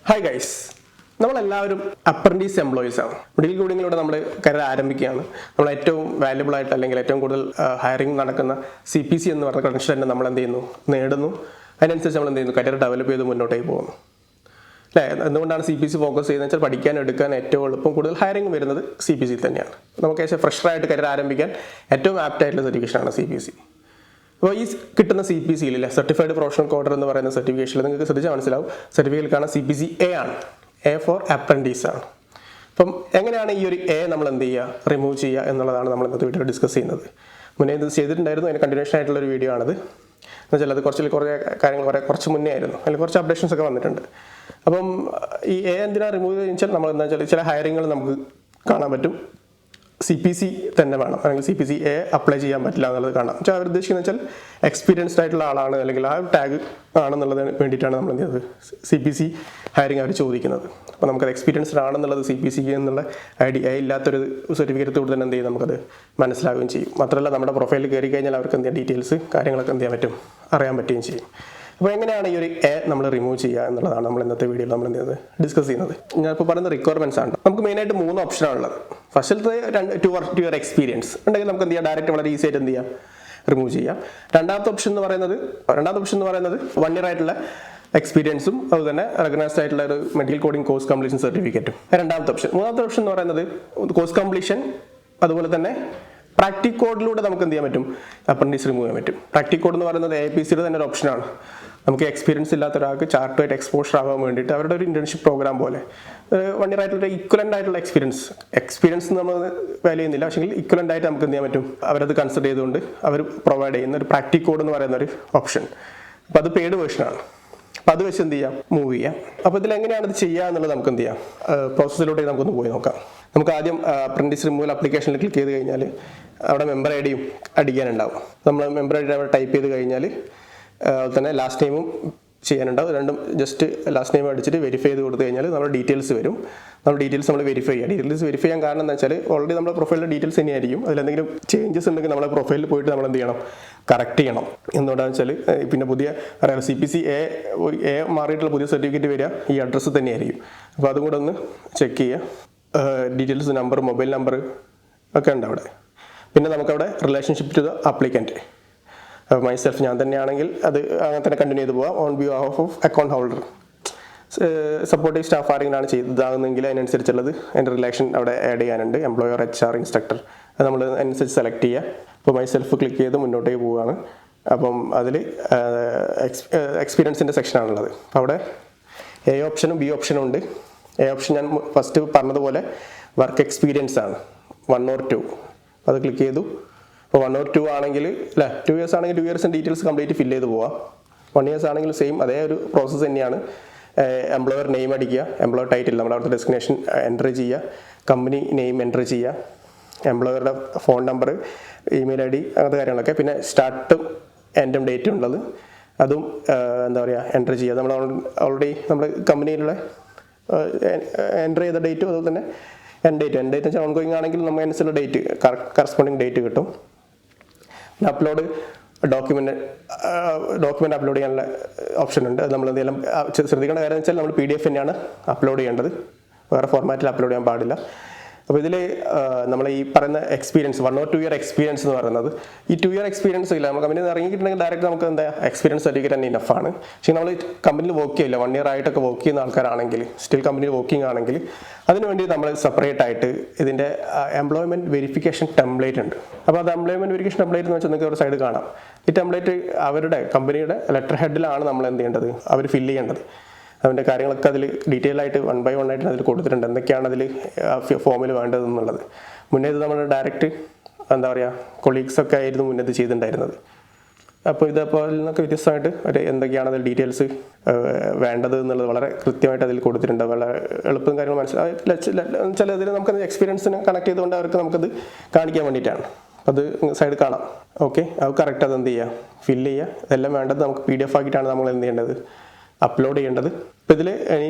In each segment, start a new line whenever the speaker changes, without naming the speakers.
Hi guys, നമ്മളെല്ലാവരും apprentice employees ആണ്. Medical കോഡിങ്ങിലൂടെ നമ്മൾ കരിയർ ആരംഭിക്കുകയാണ്. നമ്മൾ ഏറ്റവും വാല്യുബിൾ ആയിട്ട് അല്ലെങ്കിൽ ഏറ്റവും കൂടുതൽ ഹയറിംഗ് നടക്കുന്ന CPC എന്ന് പറഞ്ഞ ക്രെഡൻഷ്യൽ തന്നെ നമ്മൾ എന്ത് ചെയ്യുന്നു, നേടുന്നു. അതിനനുസരിച്ച് നമ്മൾ എന്ത് ചെയ്യുന്നു, കരിയർ ഡെവലപ്പ് ചെയ്ത് മുന്നോട്ടേക്ക് പോകുന്നു. അല്ലേ? എന്തുകൊണ്ടാണ് CPC ഫോക്കസ് ചെയ്യുന്നത് വെച്ചാൽ പഠിക്കാൻ എടുക്കാൻ ഏറ്റവും എളുപ്പം കൂടുതൽ ഹയറിംഗ് വരുന്നത് CPC തന്നെയാണ്. നമുക്ക് ഫ്രഷറായിട്ട് കരിയർ ആരംഭിക്കാൻ ഏറ്റവും ആപ്റ്റ് ആയിട്ടുള്ള സർട്ടിഫിക്കേഷനാണ് CPC. അപ്പോൾ ഈ കിട്ടുന്ന CPCയിലെ സർട്ടിഫൈഡ് പ്രൊഫഷണൽ കോഡർ എന്ന് പറയുന്ന സർട്ടിഫിക്കേഷനിൽ നിങ്ങൾക്ക് ശ്രദ്ധിച്ചാൽ മനസ്സിലാവും, സർട്ടിഫിക്കറ്റിൽ CPC A ആണ്. A ഫോർ അപ്രന്റീസ് ആണ്. അപ്പം എങ്ങനെയാണ് ഈ ഒരു A നമ്മൾ എന്ത് ചെയ്യുക, റിമൂവ് ചെയ്യുക എന്നുള്ളതാണ് നമ്മൾ ഇന്നത്തെ വീഡിയോ ഡിസ്കസ് ചെയ്യുന്നത്. മുന്നേ ഇത് ചെയ്തിട്ടുണ്ടായിരുന്നു, അതിന് കണ്ടിന്യൂഷൻ ആയിട്ടുള്ളൊരു വീഡിയോ ആണിത്. എന്നുവെച്ചാൽ അത് കുറേ കാര്യങ്ങൾ കുറച്ച് മുന്നേ ആയിരുന്നു, അതിൽ കുറച്ച് അപ്ഡേഷൻസ് ഒക്കെ വന്നിട്ടുണ്ട്. അപ്പം ഈ A എന്തിനാണ് റിമൂവ് ചെയ്യുക വെച്ചാൽ നമ്മൾ എന്താ വെച്ചാൽ ചില ഹയറിങ്ങൾ നമുക്ക് കാണാൻ പറ്റും CPC തന്നെ വേണം, അല്ലെങ്കിൽ CPC A അപ്ലൈ ചെയ്യാൻ പറ്റില്ല എന്നുള്ളത് കാണാം. പക്ഷേ അവർ ഉദ്ദേശിക്കുന്നത് വെച്ചാൽ എക്സ്പീരിയൻസ്ഡ് ആയിട്ടുള്ള ആളാണ്, അല്ലെങ്കിൽ ആ ടാഗ് ആണെന്നുള്ളതിന് വേണ്ടിയിട്ടാണ് നമ്മൾ എന്ത് ചെയ്തത്, CPC ഹയറിങ് അവർ ചോദിക്കുന്നത്. അപ്പോൾ നമുക്കത് എക്സ്പീരിയൻസ്ഡ് ആണെന്നുള്ളത് CPC എന്നുള്ള A ഇല്ലാത്തൊരു സർട്ടിഫിക്കറ്റ് കൂടെ തന്നെ എന്ത് ചെയ്യും, നമുക്കത് മനസ്സിലാവുകയും ചെയ്യും. മാത്രമല്ല നമ്മുടെ പ്രൊഫൈലിൽ കയറി കഴിഞ്ഞാൽ അവർക്ക് എന്ത് ചെയ്യാം, ഡീറ്റെയിൽസ് കാര്യങ്ങളൊക്കെ എന്ത് ചെയ്യാൻ പറ്റും, അറിയാൻ പറ്റുകയും ചെയ്യും. അപ്പോൾ എങ്ങനെയാണ് ഈ ഒരു A നമ്മൾ റിമൂവ് ചെയ്യുക എന്നുള്ളതാണ് നമ്മൾ ഇന്നത്തെ വീഡിയോയിൽ നമ്മൾ എന്ത് ചെയ്യുന്നത്, ഡിസ്കസ് ചെയ്യുന്നത്. ഞാനിപ്പോൾ പറയുന്ന റിക്വയർമെൻറ്റ്സ് ആണ്. നമുക്ക് മെയിനായിട്ട് 3 ഓപ്ഷനാണുള്ളത്. ഫസ്റ്റത്തെ 2 ഇയർ എക്സ്പീരിയൻസ് ഉണ്ടെങ്കിൽ നമുക്ക് എന്ത് ചെയ്യാം, ഡയറക്റ്റ് വളരെ ഈസി ആയിട്ട് എന്ത് ചെയ്യാം, റിമൂവ് ചെയ്യാം. രണ്ടാമത്തെ ഓപ്ഷൻ എന്ന് പറയുന്നത് 1 ഇയർ ആയിട്ടുള്ള എക്സ്പീരിയൻസും അതുപോലെ തന്നെ റെക്കഗ്നൈസ്ഡ് ആയിട്ടുള്ള ഒരു മെഡിക്കൽ കോഡിംഗ് കോഴ്സ് കംപ്ലീഷൻ സർട്ടിഫിക്കറ്റും രണ്ടാമത്തെ ഓപ്ഷൻ. മൂന്നാമത്തെ ഓപ്ഷൻ എന്ന് പറയുന്നത് കോഴ്സ് കംപ്ലീഷൻ, അതുപോലെ തന്നെ പ്രാക്ടിക് കോഡിലൂടെ നമുക്ക് എന്ത് ചെയ്യാൻ പറ്റും, അപ്രന്റീസ് റിമൂവ് ചെയ്യാൻ പറ്റും. പ്രാക്ടിക് കോഡ് എന്ന് പറയുന്നത് APCയുടെ തന്നെ ഒരു ഓപ്ഷനാണ്. നമുക്ക് എക്സ്പീരിയൻസ് ഇല്ലാത്ത ഒരാൾക്ക് ചാർട്ടുമായിട്ട് എക്സ്പോഷർ ആവാൻ വേണ്ടിയിട്ട് അവരുടെ ഒരു ഇന്റേൺഷിപ്പ് പ്രോഗ്രാം പോലെ 1 ഇയർ ആയിട്ടുള്ള ഈക്വലൻ്റ് ആയിട്ടുള്ള എക്സ്പീരിയൻസ് നമ്മൾ വാല്യൂ ചെയ്യുന്നില്ല, പക്ഷേ ഈക്വലൻ്റ് ആയിട്ട് നമുക്ക് എന്ത് ചെയ്യാൻ പറ്റും, അവരത് കൺസിഡർ ചെയ്തുകൊണ്ട് അവർ പ്രൊവൈഡ് ചെയ്യുന്ന ഒരു പ്രാക്ടിക് കോഡ് എന്ന് പറയുന്ന ഒരു ഓപ്ഷൻ. അപ്പോൾ അത് പെയ്ഡ് വേർഷനാണ്. അപ്പോൾ അത് വെച്ച് എന്ത് ചെയ്യാം, മൂവ് ചെയ്യാം. അപ്പോൾ ഇതിൽ എങ്ങനെയാണ് ഇത് ചെയ്യുക എന്നുള്ളത് നമുക്ക് എന്ത് ചെയ്യാം, പ്രോസസ്സിലൂടെ നമുക്കൊന്ന് പോയി നോക്കാം. നമുക്ക് ആദ്യം അപ്രന്റീസ് റിമൂവൽ ആപ്ലിക്കേഷനിൽ ക്ലിക്ക് ചെയ്ത് കഴിഞ്ഞാൽ അവിടെ മെമ്പർ ID അടിക്കാനുണ്ടാവും. നമ്മൾ മെമ്പർ ID അവിടെ ടൈപ്പ് ചെയ്ത് കഴിഞ്ഞാൽ തന്നെ ലാസ്റ്റ് നെയിമും ചെയ്യാനുണ്ടാവും. രണ്ടും ജസ്റ്റ് ലാസ്റ്റ് നെയിം അടിച്ചിട്ട് വെരിഫൈ ചെയ്ത് കൊടുത്തു കഴിഞ്ഞാൽ നമ്മുടെ ഡീറ്റെയിൽസ് വരും. നമ്മൾ വെരിഫൈ ചെയ്യുക. ഡീറ്റെയിൽസ് വെരിഫൈ ചെയ്യാൻ കാരണം എന്താ വെച്ചാൽ ഓൾറെഡി നമ്മുടെ പ്രൊഫൈലിൻ്റെ ഡീറ്റെയിൽസ് തന്നെയായിരിക്കും. അതിലെന്തെങ്കിലും ചേഞ്ചസ് ഉണ്ടെങ്കിൽ നമ്മളെ പ്രൊഫൈലിൽ പോയിട്ട് നമ്മൾ എന്ത് ചെയ്യണം, കറക്റ്റ് ചെയ്യണം. എന്തുകൊണ്ടാണെന്ന് വെച്ചാൽ പിന്നെ പുതിയ അറിയാം CPC A മാറിയിട്ടുള്ള പുതിയ സർട്ടിഫിക്കറ്റ് വരിക ഈ അഡ്രസ്സ് തന്നെയായിരിക്കും. അപ്പോൾ അതും കൂടെ ഒന്ന് ചെക്ക് ചെയ്യുക. ഡീറ്റെയിൽസ്, നമ്പർ, മൊബൈൽ നമ്പർ ഒക്കെ ഉണ്ട് അവിടെ. പിന്നെ നമുക്കവിടെ relationship to the applicant, myself ഞാൻ തന്നെയാണെങ്കിൽ അത് അങ്ങനെ തന്നെ കണ്ടിന്യൂ ചെയ്ത് പോകാം. On behalf of account holder, supportive staff ആരെങ്കിലാണ് ചെയ്തതാകുന്നെങ്കിൽ അതിനനുസരിച്ചുള്ളത് എൻ്റെ റിലേഷൻ അവിടെ ആഡ് ചെയ്യാനുണ്ട്. എംപ്ലോയർ, HR, ഇൻസ്ട്രക്ടർ, അത് നമ്മൾ അതിനനുസരിച്ച് സെലക്ട് ചെയ്യുക. അപ്പോൾ മൈസെൽഫ് ക്ലിക്ക് ചെയ്ത് മുന്നോട്ടേക്ക് പോവുകയാണ്. അപ്പം അതിൽ എക്സ്പീരിയൻസിൻ്റെ സെക്ഷനാണുള്ളത്. അപ്പോൾ അവിടെ A ഓപ്ഷനും B ഓപ്ഷനും ഉണ്ട്. A ഓപ്ഷൻ ഞാൻ ഫസ്റ്റ് പറഞ്ഞതുപോലെ വർക്ക് എക്സ്പീരിയൻസ് ആണ്, 1 or 2. അത് ക്ലിക്ക് ചെയ്തു. അപ്പോൾ 1 or 2 ആണെങ്കിൽ 2 ഇയേഴ്സ് ആണെങ്കിൽ 2 ഇയേഴ്സിൻ്റെ ഡീറ്റെയിൽസ് കംപ്ലീറ്റ് ഫില്ല് ചെയ്ത് പോവാം. 1 ഇയേഴ്സ് ആണെങ്കിൽ സെയിം അതേ ഒരു പ്രോസസ്സ് തന്നെയാണ്. എംപ്ലോയർ നെയിം അടിക്കുക, എംപ്ലോയർ ടൈറ്റിൽ നമ്മൾ അവിടുത്തെ ഡെസ്റ്റിനേഷൻ എൻ്റർ ചെയ്യുക, കമ്പനി നെയിം എൻ്റർ ചെയ്യുക, എംപ്ലോയറുടെ ഫോൺ നമ്പർ, ഇമെയിൽ ID, അങ്ങനത്തെ കാര്യങ്ങളൊക്കെ. പിന്നെ സ്റ്റാർട്ടും എൻഡും ഡേറ്റും ഉള്ളത് അതും എന്താ പറയുക എൻ്റർ ചെയ്യുക. നമ്മൾ ഓൾറെഡി നമ്മുടെ കമ്പനിയിലുള്ള എൻ്റർ ചെയ്ത ഡേറ്റും അതുപോലെ തന്നെ എൻ ഡേറ്റ് വെച്ചാൽ ഓൺഗോയിങ് ആണെങ്കിൽ നമുക്ക് അതിനനുസരിച്ചുള്ള ഡേറ്റ്, കറസ്പോണ്ടിങ് ഡേറ്റ് കിട്ടും. പിന്നെ അപ്ലോഡ് ഡോക്യുമെൻ്റ് അപ്ലോഡ് ചെയ്യാനുള്ള ഓപ്ഷൻ ഉണ്ട്. അത് നമ്മൾ എന്തെങ്കിലും ശ്രദ്ധിക്കേണ്ട കാര്യം വെച്ചാൽ നമ്മൾ PDF തന്നെയാണ് അപ്ലോഡ് ചെയ്യേണ്ടത്, വേറെ ഫോർമാറ്റിൽ അപ്ലോഡ് ചെയ്യാൻ പാടില്ല. അപ്പോൾ ഇതിൽ നമ്മൾ ഈ പറയുന്ന എക്സ്പീരിയൻസ് 1 or 2 ഇയർ എക്സ്പീരിയൻസ് എന്ന് പറയുന്നത്, ഈ 2 ഇയർ എക്സ്പീരിയൻസ് ഇല്ല നമ്മൾ കമ്പനിയിൽ നിന്ന് ഇറങ്ങിയിട്ടുണ്ടെങ്കിൽ ഡയറക്റ്റ് നമുക്ക് എന്താ എക്സ്പീരിയൻസ് സർട്ടിഫിക്കറ്റ് തന്നെ ഇനഫാണ്. പക്ഷേ നമ്മൾ കമ്പനിയിൽ വർക്ക് ചെയ്യില്ല, 1 ഇയർ ആയിട്ടൊക്കെ വർക്ക് ചെയ്യുന്ന ആൾക്കാരാണെങ്കിൽ, സ്റ്റിൽ കമ്പനിയിൽ വർക്കിംഗ് ആണെങ്കിൽ അതിനുവേണ്ടി നമ്മൾ സെപ്പറേറ്റ് ആയിട്ട് ഇതിൻ്റെ എംപ്ലോയ്മെൻറ്റ് വെരിഫിക്കേഷൻ ടെംപ്ലേറ്റ് ഉണ്ട്. അപ്പോൾ അത് എംപ്ലോയ്മെൻറ്റ് വെരിഫിക്കേഷൻ ടെംപ്ലേറ്റ് എന്ന് വെച്ചാൽ നിങ്ങൾക്ക് ഒരു സൈഡ് കാണാം. ഈ ടെംപ്ലേറ്റ് അവരുടെ കമ്പനിയുടെ ലെറ്റർ ഹെഡിലാണ് നമ്മൾ എന്ത് ചെയ്യേണ്ടത്, അവർ ഫില്ല് ചെയ്യേണ്ടത്. അതിൻ്റെ കാര്യങ്ങളൊക്കെ അതിൽ ഡീറ്റെയിൽ ആയിട്ട് 1 by 1 ആയിട്ട് അതിൽ കൊടുത്തിട്ടുണ്ട്, എന്തൊക്കെയാണ് അതിൽ ഫോമിൽ വേണ്ടതെന്നുള്ളത്. മുന്നേ ഇത് നമ്മൾ ഡയറക്റ്റ് എന്താ പറയുക കൊളീഗ്സൊക്കെ ആയിരുന്നു മുന്നേ ഇത് ചെയ്തിട്ടുണ്ടായിരുന്നത്. അപ്പോൾ ഇതിപ്പോൾ അതിൽ നിന്നൊക്കെ വ്യത്യസ്തമായിട്ട് എന്തൊക്കെയാണ് അതിൽ ഡീറ്റെയിൽസ് വേണ്ടത് എന്നുള്ളത് വളരെ കൃത്യമായിട്ട് അതിൽ കൊടുത്തിട്ടുണ്ട്. വളരെ എളുപ്പം കാര്യങ്ങൾ മനസ്സിലായി ചില ഇതിൽ നമുക്കത് എക്സ്പീരിയൻസിന് കണക്ട് ചെയ്തുകൊണ്ട് അവർക്ക് നമുക്കത് കാണിക്കാൻ വേണ്ടിയിട്ടാണ്. അത് സൈഡ് കാണാം. ഓക്കെ, അത് കറക്റ്റ് അത് എന്ത് ചെയ്യുക, ഫില്ല് ചെയ്യുക. ഇതെല്ലാം വേണ്ടത് നമുക്ക് PDF ആക്കിയിട്ടാണ് നമ്മൾ എന്ത് ചെയ്യേണ്ടത്, അപ്ലോഡ് ചെയ്യേണ്ടത്. ഇപ്പോൾ ഇതിൽ ഇനി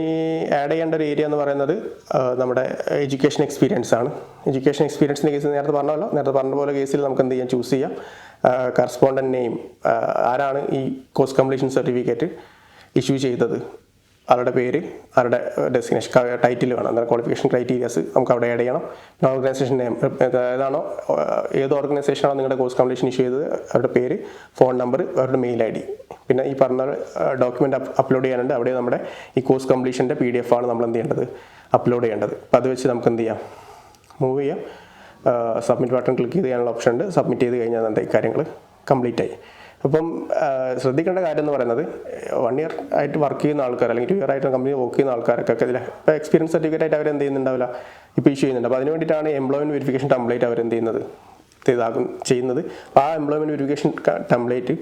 ആഡ് ചെയ്യേണ്ട ഒരു ഏരിയ എന്ന് പറയുന്നത് നമ്മുടെ എഡ്യൂക്കേഷൻ എക്സ്പീരിയൻസ് ആണ്. എഡ്യൂക്കേഷൻ എക്സ്പീരിയൻസിൻ്റെ കേസിൽ നേരത്തെ പറഞ്ഞ പോലെ കേസിൽ നമുക്ക് എന്ത് ചെയ്യാം, ചൂസ് ചെയ്യാം. കറസ്പോണ്ടൻറ്റ് നെയിം, ആരാണ് ഈ കോഴ്സ് കംപ്ലീഷൻ സർട്ടിഫിക്കറ്റ് ഇഷ്യൂ ചെയ്തത് അവരുടെ പേര്, അവരുടെ ഡെസ്റ്റിനേഷൻ ടൈറ്റിൽ വേണം, അന്നേരം ക്വാളിഫിക്കേഷൻ ക്രൈറ്റീരിയാസ് നമുക്ക് അവിടെ ആഡ് ചെയ്യണം. പിന്നെ ഓർഗനൈസേഷൻ നെയിം, ഏതാണോ ഏത് ഓർഗനൈസേഷനാണോ നിങ്ങളുടെ കോഴ്സ് കംപ്ലീഷൻ ഇഷ്യൂ ചെയ്തത് അവരുടെ പേര്, ഫോൺ നമ്പർ, അവരുടെ മെയിൽ ID. പിന്നെ ഈ പറഞ്ഞ ഡോക്യുമെൻ്റ് അപ്ലോഡ് ചെയ്യാനുണ്ട്. അവിടെ നമ്മുടെ ഈ കോഴ്സ് കംപ്ലീഷൻ്റെ PDF ആണ് നമ്മൾ എന്ത് ചെയ്യേണ്ടത്, അപ്ലോഡ് ചെയ്യേണ്ടത്. അപ്പോൾ അത് വെച്ച് നമുക്ക് എന്ത് ചെയ്യാം, മൂവ് ചെയ്യാം. സബ്മിറ്റ് ബട്ടൺ ക്ലിക്ക് ചെയ്ത് ചെയ്യാനുള്ള ഓപ്ഷൻ ഉണ്ട്. സബ്മിറ്റ് ചെയ്ത് കഴിഞ്ഞാൽ എന്താ ഈ കാര്യങ്ങൾ കംപ്ലീറ്റ് ആയി. അപ്പം ശ്രദ്ധിക്കേണ്ട കാര്യം എന്ന് പറയുന്നത് 1 year ആയിട്ട് വർക്ക് ചെയ്യുന്ന ആൾക്കാർ അല്ലെങ്കിൽ 2 year ആയിട്ട് കമ്പനി വർക്ക് ചെയ്യുന്ന ആൾക്കാരൊക്കെ ഇതിൽ ഇപ്പോൾ എക്സ്പീരിയൻസ് സർട്ടിഫിക്കറ്റ് ആയിട്ട് അവർ എന്ത് ചെയ്യുന്നുണ്ടാവില്ല, ഇപ്പോൾ ഇഷ്യൂ ചെയ്യുന്നുണ്ട്. അപ്പോൾ അതിന് വേണ്ടിയിട്ടാണ് എംപ്ലോയ്മെൻറ്റ് വെരിഫിക്കേഷൻ ടെംപ്ലേറ്റ് അവർ എന്ത് ചെയ്യുന്നത്. അപ്പോൾ ആ എംപ്ലോയ്മെൻറ്റ് വെരിഫിക്കേഷൻ ടെംപ്ലേറ്റ്,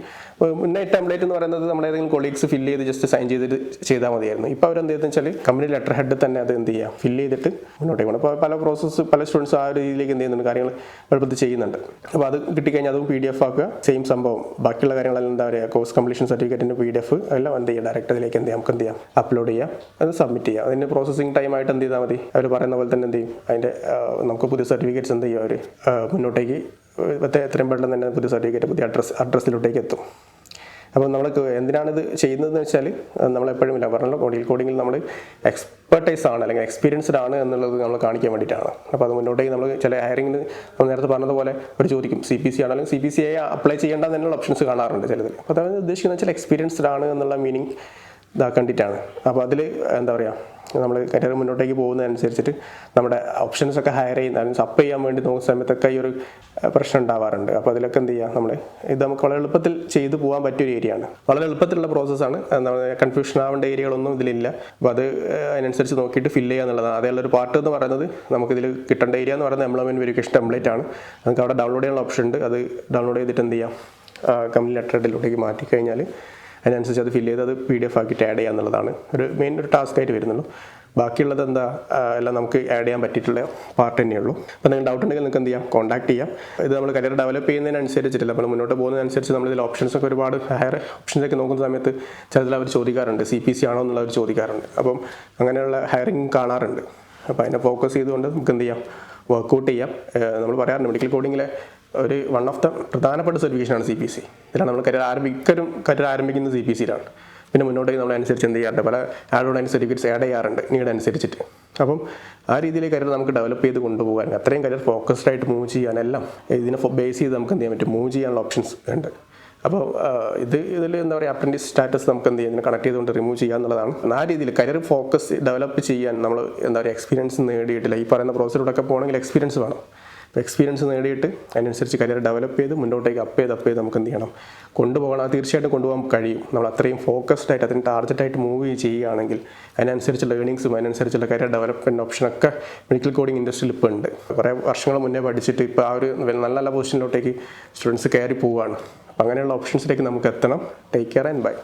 മുന്നേ ടെംപ്ലേറ്റ് എന്ന് പറയുന്നത് നമ്മുടെ ഏതെങ്കിലും കൊളീഗ്സ് ഫില്ല് ചെയ്ത് ജസ്റ്റ് സൈൻ ചെയ്തിട്ട് ചെയ്താൽ മതിയായിരുന്നു. ഇപ്പോൾ അവരെന്ത് ചെയ്തെന്ന് വെച്ചാൽ കമ്പനി ലെറ്റർ ഹെഡ് തന്നെ അത് എന്ത് ചെയ്യാം, ഫില്ല് ചെയ്തിട്ട് മുന്നോട്ടേക്ക് പോകണം. അപ്പോൾ പല പ്രോസസ്സ് പല സ്റ്റുഡൻസ് ആ ഒരു രീതിയിലേക്ക് എന്ത് ചെയ്യുന്നുണ്ട്, കാര്യങ്ങൾ എളുപ്പത്തിൽ ചെയ്യുന്നുണ്ട്. അപ്പോൾ അത് കിട്ടിക്കഴിഞ്ഞാൽ അതും PDF ആക്കുക. സെയിം സംഭവം ബാക്കിയുള്ള കാര്യങ്ങളെല്ലാം എന്താ പറയുക, കോഴ്സ് കംപ്ലീഷൻ സർട്ടിഫിക്കറ്റിൻ്റെ PDF എല്ലാം എന്ത് ചെയ്യുക, ഡയറക്റ്റ് അതിലേക്ക് എന്ത് ചെയ്യാം, നമുക്ക് എന്ത് ചെയ്യാം, അപ്ലോഡ് ചെയ്യാം, അത് സബ്മിറ്റ് ചെയ്യാം. അതിൻ്റെ പ്രോസസ്സിംഗ് ടൈമായിട്ട് എന്ത് ചെയ്താൽ മതി, അവർ പറയുന്ന പോലെ തന്നെ എന്ത് ചെയ്യും, അതിൻ്റെ നമുക്ക് പുതിയ സർട്ടിഫിക്കറ്റ്സ് എന്ത് ചെയ്യും, അവർ മുന്നോട്ടേക്ക് എത്രയും പെട്ടെന്ന് തന്നെ പുതിയ സർട്ടിഫിക്കറ്റ് പുതിയ അഡ്രസ്സിലോട്ടേക്ക് എത്തും. അപ്പോൾ നമ്മൾ എന്തിനാണിത് ചെയ്യുന്നതെന്ന് വെച്ചാൽ നമ്മളെപ്പോഴും ഇല്ല പറഞ്ഞല്ലോ, കോഡിങ്ങിൽ നമ്മൾ എക്സ്പെർട്ടൈസ് ആണ് അല്ലെങ്കിൽ എക്സ്പീരിയൻസ്ഡ് ആണ് എന്നുള്ളത് നമ്മൾ കാണിക്കാൻ വേണ്ടിയിട്ടാണ്. അപ്പോൾ അത് മുന്നോട്ടേക്ക് നമ്മൾ ചില ഹയറിങ്ങിന് നമ്മൾ നേരത്തെ പറഞ്ഞതുപോലെ അവർ ചോദിക്കും CPC ആണെങ്കിലും CPCA അപ്ലൈ ചെയ്യേണ്ട എന്നുള്ള ഓപ്ഷൻസ് കാണാറുണ്ട് ചിലതിൽ. അപ്പോൾ അതാണ് ഉദ്ദേശിക്കുന്നത് വെച്ചാൽ എക്സ്പീരിയൻസ്ഡ് ആണ് എന്നുള്ള മീനിങ് ഇതാക്കേണ്ടിയിട്ടാണ്. അപ്പോൾ അതിൽ എന്താ പറയുക, നമ്മൾ കരിയർ മുന്നോട്ടേക്ക് പോകുന്നതനുസരിച്ചിട്ട് നമ്മുടെ ഓപ്ഷൻസൊക്കെ ഹയർ ചെയ്യുന്ന സപ്പ് ചെയ്യാൻ വേണ്ടി നോക്കുന്ന സമയത്തൊക്കെ ഈ ഒരു പ്രശ്നം ഉണ്ടാവാറുണ്ട്. അപ്പോൾ അതിലൊക്കെ എന്ത് ചെയ്യുക, നമ്മൾ ഇത് നമുക്ക് വളരെ എളുപ്പത്തിൽ ചെയ്തു പോകാൻ പറ്റിയൊരു ഏരിയയാണ്, വളരെ എളുപ്പത്തിലുള്ള പ്രോസസ്സാണ്. കൺഫ്യൂഷൻ ആവേണ്ട ഏരിയകളൊന്നും ഇതിലില്ല. അപ്പോൾ അത് അതിനനുസരിച്ച് നോക്കിയിട്ട് ഫില്ല് ചെയ്യുക എന്നുള്ളതാണ്. അതേയുള്ളൊരു പാർട്ട് എന്ന് പറയുന്നത് നമുക്കിതിൽ കിട്ടേണ്ട ഏരിയ എന്ന് പറയുന്നത് എംപ്ലോയ്മെൻറ്റ് വെരിഫിക്കേഷൻ ടെംപ്ലേറ്റ് ആണ്. നമുക്ക് അവിടെ ഡൗൺലോഡ് ചെയ്യാനുള്ള ഓപ്ഷൻ ഉണ്ട്. അത് ഡൗൺലോഡ് ചെയ്തിട്ട് എന്ത് ചെയ്യാം, കമ്പനി ലെറ്റർ ഹെഡിലോട്ടേക്ക് മാറ്റി കഴിഞ്ഞാൽ അതിനനുസരിച്ച് അത് ഫില്ല് ചെയ്ത് അത് PDF ആക്കിയിട്ട് ആഡ് ചെയ്യുക എന്നുള്ളതാണ് ഒരു ടാസ്ക് ആയിട്ട് വരുന്നുള്ളൂ. ബാക്കിയുള്ളത് എന്താ എല്ലാം നമുക്ക് ആഡ് ചെയ്യാൻ പറ്റിയിട്ടുള്ള പാർട്ട് തന്നെയുള്ളൂ. അപ്പോൾ നിങ്ങൾക്ക് ഡൗട്ട് ഉണ്ടെങ്കിൽ നിങ്ങൾക്ക് എന്ത് ചെയ്യാം, കോൺടാക്ട് ചെയ്യാം. ഇത് നമ്മൾ കരിയർ ഡെവലപ്പ് ചെയ്യുന്നതിനനുസരിച്ചിട്ടില്ല, നമ്മൾ മുന്നോട്ട് പോകുന്നതിനനുസരിച്ച് നമ്മളിതിൽ ഓപ്ഷൻസൊക്കെ ഒരുപാട് ഹയർ ഓപ്ഷൻസൊക്കെ നോക്കുന്ന സമയത്ത് ചിലതിൽ അവർ ചോദിക്കാറുണ്ട് CPC ആണോ എന്നുള്ളവർ ചോദിക്കാറുണ്ട്. അപ്പം അങ്ങനെയുള്ള ഹയറിങ് കാണാറുണ്ട്. അപ്പോൾ അതിനെ ഫോക്കസ് ചെയ്തുകൊണ്ട് നമുക്ക് എന്ത് ചെയ്യാം, വർക്കൗട്ട് ചെയ്യാം. നമ്മൾ പറയാറുണ്ട് മെഡിക്കൽ കോഡിങ്ങിലെ ഒരു വൺ ഓഫ് ദ പ്രധാനപ്പെട്ട സർട്ടിഫിക്കേഷനാണ് CPC. ഇതിലാണ് നമ്മൾ കരിയർ ആരംഭിക്കുന്നത് CPCയിലാണ്. പിന്നെ മുന്നോട്ടേക്ക് നമ്മളനുസരിച്ച് എന്ത് ചെയ്യാറുണ്ട്, പല ആഡ് സർട്ടിഫിക്കറ്റ്സ് ആഡ് ചെയ്യാറുണ്ട് നീഡ് അനുസരിച്ചിട്ട്. അപ്പം ആ രീതിയിൽ കരിയർ നമുക്ക് ഡെവലപ്പ് ചെയ്ത് കൊണ്ടുപോകാൻ, അത്രയും കരിയർ ഫോക്കസ്ഡ് ആയിട്ട് മൂവ് ചെയ്യാനെല്ലാം ഇതിനെ ബേസ് ചെയ്ത് നമുക്ക് എന്ത് ചെയ്യാൻ പറ്റും, മൂവ് ചെയ്യാനുള്ള ഓപ്ഷൻസ് ഉണ്ട്. അപ്പോൾ ഇതിൽ എന്താ പറയുക, അപ്രൻറ്റീസ് സ്റ്റാറ്റസ് നമുക്ക് എന്ത് ചെയ്യാം, ഇതിനെ കണക്ട് ചെയ്തുകൊണ്ട് റിമൂവ് ചെയ്യുക എന്നുള്ളതാണ്. ആ രീതിയിൽ കരിയർ ഫോക്കസ് ഡെവലപ്പ് ചെയ്യാൻ നമ്മൾ എന്താ പറയുക, എക്സ്പീരിയൻസ് നേടിയിട്ടില്ല. ഈ പറയുന്ന പ്രോസസ്സിലൂടെയൊക്കെ പോകണമെങ്കിൽ എക്സ്പീരിയൻസ് വേണം. അപ്പോൾ എക്സ്പീരിയൻസ് നേടിയിട്ട് അതിനനുസരിച്ച് കരിയർ ഡെവലപ്പ് ചെയ്ത് മുന്നോട്ടേക്ക് അപ്പ് ചെയ്ത് നമുക്ക് എന്ത് ചെയ്യണം, കൊണ്ടുപോകണം. അത് തീർച്ചയായിട്ടും കൊണ്ടുപോകാൻ കഴിയും. നമ്മൾ അത്രയും ഫോക്കസ്ഡ് ആയിട്ട് അതിന് ടാർഗറ്റായിട്ട് മൂവ് ചെയ്യുകയാണെങ്കിൽ അതിനനുസരിച്ചുള്ള ഏണിങ്സും അതിനനുസരിച്ചുള്ള കരിയർ ഡെവലപ്മെൻറ്റ് ഓപ്ഷനൊക്കെ മെഡിക്കൽ കോഡിങ് ഇൻഡസ്ട്രിയിൽ ഇപ്പോൾ ഉണ്ട്. കുറേ വർഷങ്ങൾ മുന്നേ പഠിച്ചിട്ട് ഇപ്പോൾ ആ ഒരു നല്ല നല്ല പൊസിഷനിലോട്ടേക്ക് സ്റ്റുഡൻസ് കയറി പോവുകയാണ്. അപ്പോൾ അങ്ങനെയുള്ള ഓപ്ഷൻസിലേക്ക് നമുക്ക് എത്തണം. Take care and by.